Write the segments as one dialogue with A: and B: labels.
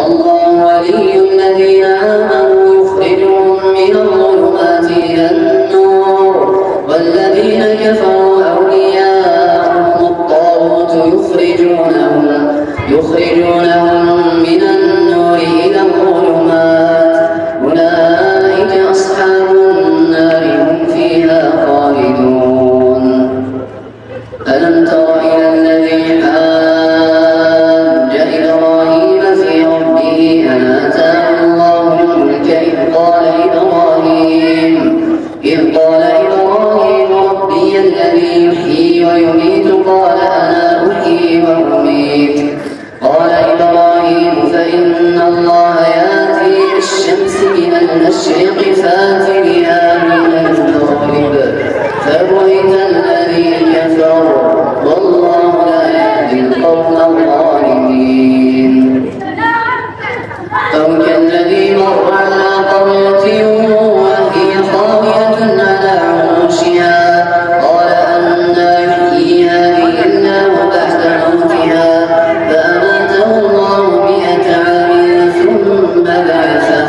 A: الله ولي الذين آمنوا يخرجهم من الظلمات إلى النور والذين كفروا أولياءهم الطاغوت يخرجونهم من النور إلى الظلمات أولئك أصحاب النار هم فيها خالدون. ألم تر إلى الذي حاج إبراهيم في ربه أن آتاه الله الملك إذ قال إبراهيم ربي الذي يحيي ويميت قال أنا أحيي وأميت قال إبراهيم فإن الله يأتي بالشمس من المشرق فات بها من المغرب فبهت الذي كفر والله لا يهدي القوم الظالمين. أو كالذي مر على قرية وهي خاوية على عروشها قال أنى يحيي هذه الله بعد موتها فأماته الله 100 عام ثم بعثه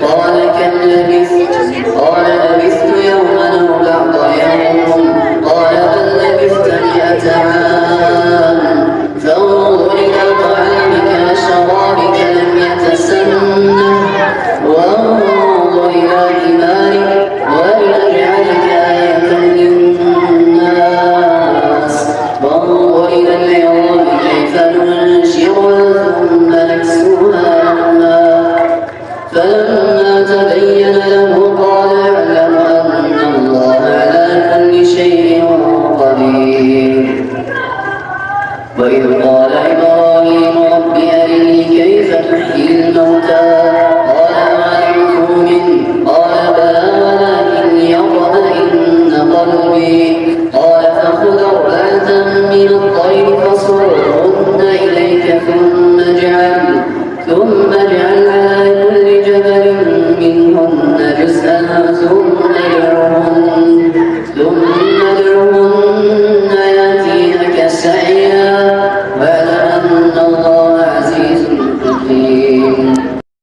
A: قال كم لبثت قال لبثت يوما أو بعض يوم قال بل لبثت 100 عام فانظر إلى طعامك وشرابك لم يتسنه وانظر إلى حمارك ولنجعلك آية للناس وانظر إلى العظام كيف ننشرها ثم نكسوها لحما فلما تبين له قال اعلم أن الله على كل شيء قدير. وإذ قال إبراهيم رب أرني كيف تحيي الموتى قال أولم تؤمن قال بلى ولكن ليطمئن قلبي